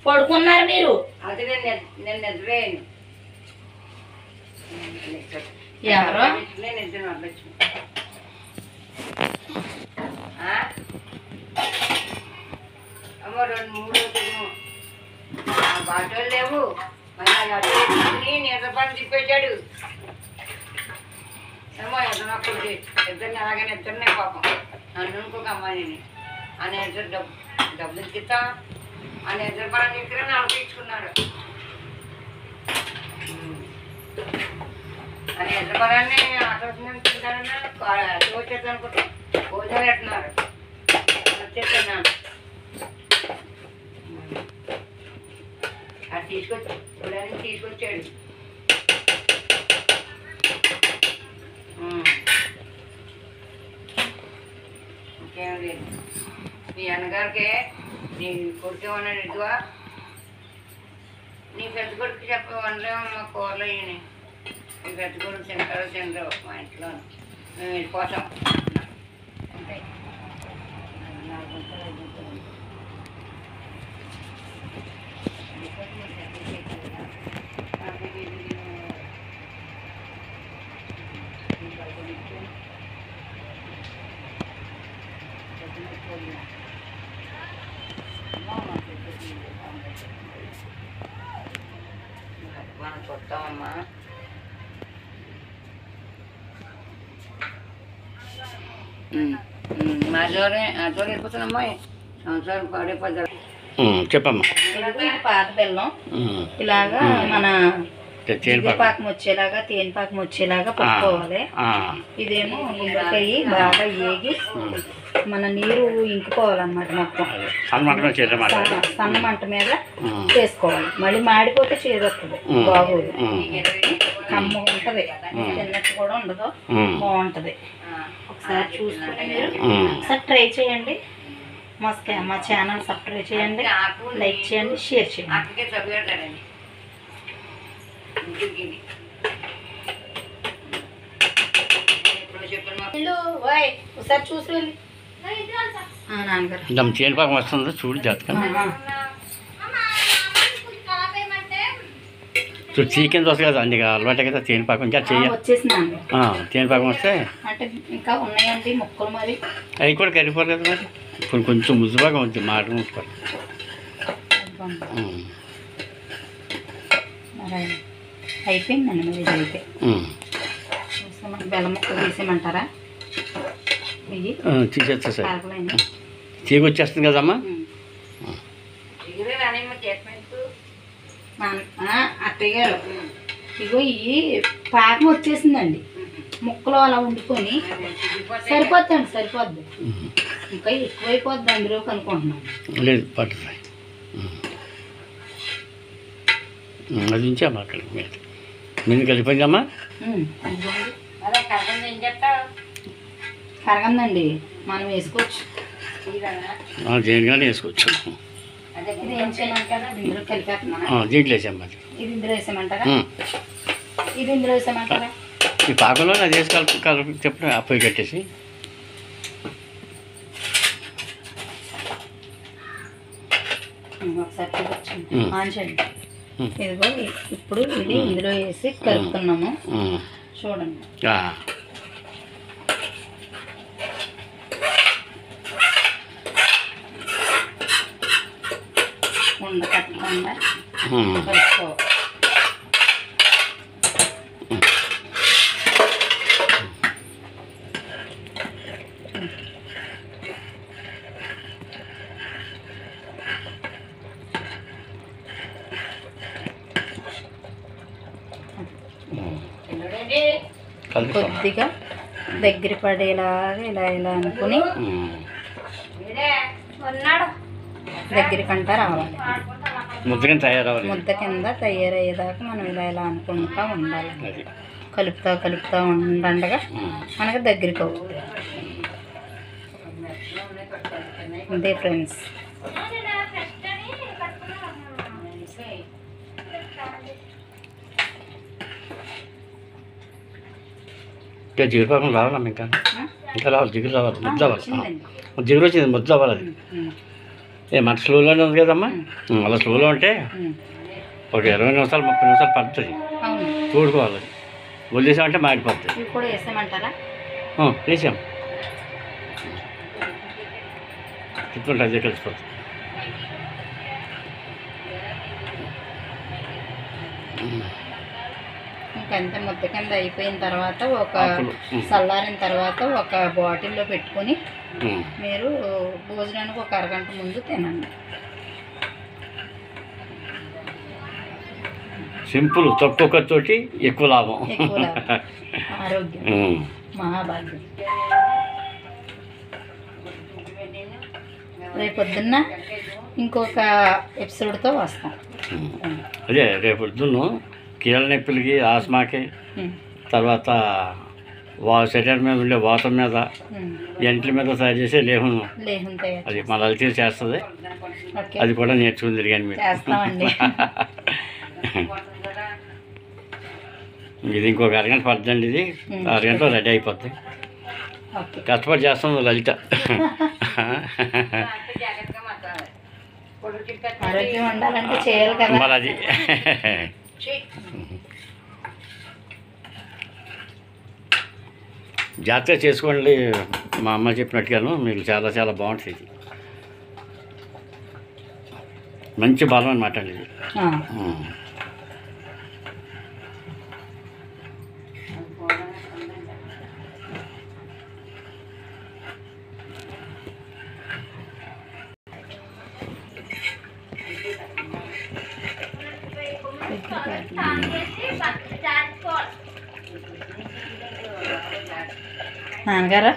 పడుకున్నారు మీరు? అది నేను నిద్రపోయాను. ఎవరో నేను నిద్ర అవ్వచ్చు. అమ్మ 2-3 బాటలు లేవు. మళ్ళీ నిద్రపని తిప్పేశాడు. ఏమో ఎదురున్నప్పుడు ఇద్దరిని అలాగనే ఇద్దరినే పాపం నన్ను ఇంకొక అమ్మాయిని ఆ నిద్ర డబ్బులు ఇస్తా ఆ నిద్ర పని దగ్గర నడిపించుకున్నాడు. ఆ నిద్ర పదాన్ని ఆటోస్తున్నాడన్నా వచ్చేద్దాం అనుకుంటే భోజనాలు పెట్టున్నారు. వచ్చేస్తున్నాను అది తీసుకొచ్చాడు. ఇంకేం లేదు. మీ అన్నగారికి నీ కొడుకేమన్నాడు ఇదివా నీ పెద్ద కొడుకు చెప్పలేము మా కూరలో ఈయన నీ పెద్ద కొడుకు తింటారో మా ఇంట్లో మేము వెళ్ళిపోతాం. అంటే మనం చూస్తామమ్మా. మా జోరే వెళ్ళిపోతానమ్మా. సంవత్సరాలు పాడైపోతారు. చెప్పమ్మా. పాత బెల్లం ఇలాగా మన పాకం వచ్చేలాగా తేనెపాకం వచ్చేలాగా పట్టుకోవాలి. ఇదేమో నిమ్మకాయ బాగా ఏగి మన నీరు ఇంకిపోవాలన్నమాట. మొత్తం సన్న మంట మీద చేసుకోవాలి. మళ్ళీ మాడిపోతే చేదొస్తుంది, బాగోదు. కమ్మ ఉంటది, తిన్నట్టు కూడా ఉండదు, బాగుంటది. ఒకసారి చూసుకుని మీరు ఒకసారి ట్రై చేయండి. మా ఛానల్ సబ్స్క్రైబ్ చేయండి, లైక్ చేయండి, షేర్ చేయండి. ఒకసారి చూసి వెళ్ళి నాన్నగారు చేనుపాకం వస్తుందో చూడు జాతకం. చికెన్ దోశ కదా అందుకే అలవాటు కదా తేనెపాకం ఇంకా వచ్చేసింది. తేనెపాకం వస్తే అంటే ఇంకా ఉన్నాయండి ముక్కలు. మరి అవి కూడా కరిగిపోలేదు. మరి ఇప్పుడు కొంచెం ముద్దుబాగా ఉంది మాట ముట్టుకోవాలి. అయిపోయిందండి. మరి ఇది అయితే బెల్లం ముక్కలు తీసేయమంటారా? తీసేస్తా సార్. తీగ వచ్చేస్తుంది కదమ్మా. అత్తయ్య గారు ఇగో ఈ పాకం వచ్చేసిందండి. ముక్కలు అలా వండుకొని సరిపోద్ది. ఇంకా ఎక్కువైపోద్ది అందులో కనుక్కుంటున్నాను. లేదు పట్టుతాయి. అది ఉంచామా అక్కడ మీరు కలిపోయిందమ్మా. కరగందండి, మనం వేసుకోవచ్చు. దేనిగానే వేసుకోవచ్చు. దీంట్లో వేసామ్మా. ఇది ఇందులో వేసామంటారా? ఇది ఇందులో వేసామంటారా? ఈ పాకంలో అది వేసి కలుపు చెప్పిన పొయ్యి కట్టేసి ఒకసారి చూపించండి. ఇదిగో ఇప్పుడు ఇది ఇందులో వేసి కలుపుతున్నాము. చూడండి. ఉండ కట్టకుండా కలుపుకోవాలి. కొద్దిగా దగ్గర పడేలాగా ఇలా అనుకుని దగ్గర కంట రావాలి. ముద్ద కింద తయారయ్యేదాకా మనం ఇలా అనుకుంటా ఉండాలి. కలుపుతా ఉండగా మనకు దగ్గరికి అవుతుంది. అంతే ఫ్రెండ్స్. ఇంకా జీడిపాకం రావాలమ్మా ఇంకా రావాలి, జిగురు రావాలి, ముద్ద అవ్వాలి. వచ్చిందండి. జిగురు వచ్చింది, ముద్ద అవ్వాలి. అది మన స్లోలోనే ఉంది కదమ్మా, అలా స్లోలో ఉంటే ఒక 20 నిమిషాలు 30 నిమిషాలు పడుతుంది. అవును. చూడుకోవాలి, వదిలేసామంటే మాడిపోతుంది. ఇవి కూడా వేసామంటారా? వేసాం, తిప్పుకుంటే అదే కలిసిపోతుంది. ఇంకంతే ముద్ద కింద అయిపోయిన తర్వాత ఒక చల్లారిన తర్వాత ఒక బాటిల్లో పెట్టుకొని మీరు భోజనానికి ఒక అరగంట ముందు తినండి. సింపుల్, తక్కువ ఖర్చుతోటి ఎక్కువ లాభం. ఎక్కువ లాభం, ఆరోగ్యం, మహాభాగ్యం. రేపు పొద్దున్న ఇంకొక ఎపిసోడ్తో వస్తాం. అదే రేపు పొద్దున్న కీళ్ళ నొప్పులకి, ఆస్మాకి, తర్వాత శరీరం మీద ఉండే వాతం మీద, ఎంట్ల మీద తయారు చేసే లేహం, అది మా లలిత చేస్తుంది. అది కూడా నేర్చుకుని తిరిగాను మీరు. ఇది ఇంకొక అరగంట పడుతుందండి. ఇది అరగంటలో రెడీ అయిపోద్ది. కష్టపడి చేస్తుంది లలిత. ఆరోగ్యం ఉండాలంటే చేయాలి కదా మరి. అది జాగ్రత్తగా చేసుకోండి. మా అమ్మ చెప్పినట్టుగాను మీకు చాలా చాలా బాగుంటుంది. మంచి బలం అనమాట అండి ఇది. నాన్నగారు,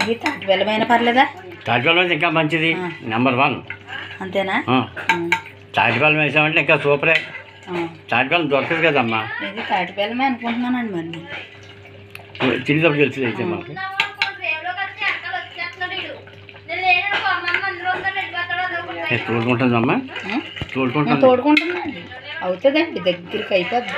ఇది తాటి బెల్లమైన పర్లేదా? తాటి బెల్లం ఇంకా మంచిది, నెంబర్ 1. అంతేనా? తాటి బెల్లం వేసామంటే ఇంకా సూపరే. తాటి బెల్లం దొరకదు కదమ్మా. ఇది తాటి బెల్లమే అనుకుంటున్నానండి. మరి తినేటప్పుడు తెలిసింది అయితే మాకు. తోడుకుంటుందమ్మా, తోడుకుంటుందండి. అవుతుందండి, దగ్గరికి అయిపోద్ది.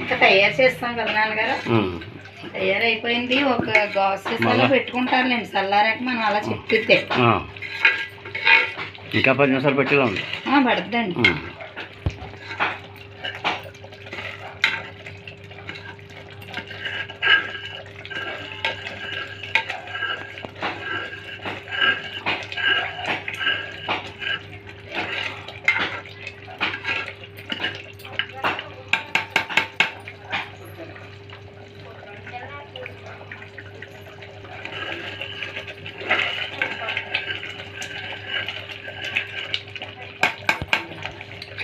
ఇంకా తయారు చేస్తాం కదా నాన్నగారు. తయారైపోయింది. ఒక గాజు సీసాలో పెట్టుకుంటారులేండి, చల్లారాక మనం అలా చెప్పితే. ఇంకా 10 నిమిషాలు పెట్టేలా ఉంది. పడుతుందండి.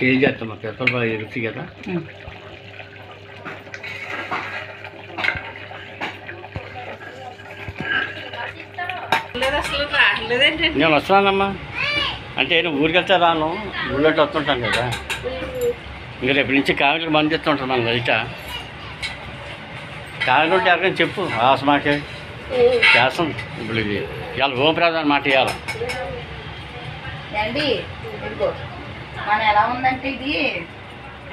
చేంజ్ చేస్తాం, పెసలు బాగా రుచి కదా. నేను వస్తున్నానమ్మా. అంటే నేను ఊరికి వెళ్తే రాను, ఊళ్ళో వస్తుంటాను కదా. ఇంకా రేపు నుంచి కావిడికి మంది ఇస్తుంటాను మన లలిత. కావిడి ఉంటే ఎవరికైనా చెప్పు, ఆస్మాకే చేస్తాం. ఇప్పుడు ఇది ఇవాళ హోంప్రదం అన్నమాట. ఇవాళ మన ఎలా ఉందంటే ఇది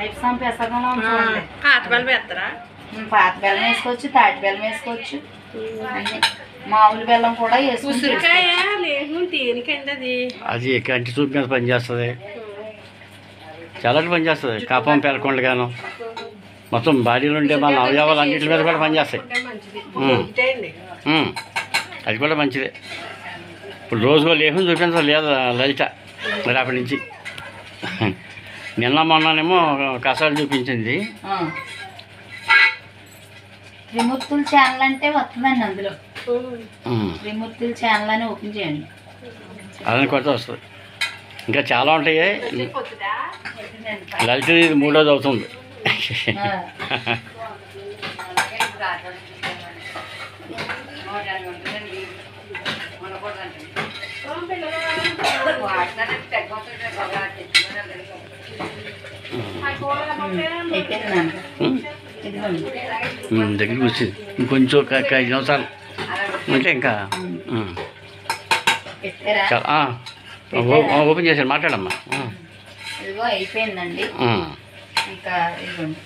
ఐప్సాం పెసరంలో ఉంటుంది. పాత బెల్లం వేస్తారా? పాత బెల్లం వేసుకోవచ్చు, తాటి బెల్లం వేసుకోవచ్చు, అన్ని మామూలు బెల్లం కూడా వేసుకోవచ్చు. అది కంటి చూపు మీద పనిచేస్తుంది, చాలా పనిచేస్తుంది. కఫం పెరగకుండా గాను మొత్తం బాడీలో ఉండే మన అవయవాలు అన్నింటి మీద కూడా పనిచేస్తాయి. అది కూడా మంచిదే. ఇప్పుడు రోజుగా లేకుండా చూపించడం లేదు లలిత. మరి అప్పటి నుంచి నిన్న మొన్ననేమో కషాయాలు చూపించింది. త్రిమూర్తుల ఛానల్ అంటే వస్తుందండి. అందులో త్రిమూర్తుల ఛానల్ అని ఓపెన్ చేయండి, అదని కొత్త వస్తుంది. ఇంకా చాలా ఉంటాయి. లలిత ఇది 3వది అవుతుంది. ఇదిగోండి. దగ్గరికి వచ్చింది ఇంకొంచెం ఒక 5 నిమిషాలు అంటే ఇంకా పెట్టారా? ఓపెన్ చేశాను మాట్లాడమ్మా. ఇదిగో అయిపోయిందండి. ఇంకా ఇదిగోండి,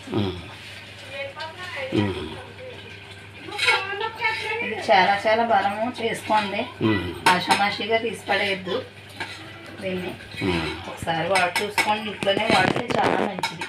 ఇది చాలా చాలా బలము. చేసుకోండి, ఆషామాషిగా తీసి పడేయద్దు. దీన్ని ఒకసారి చూసుకోండి, ఇంట్లోనే వాడితే చాలా మంచిది.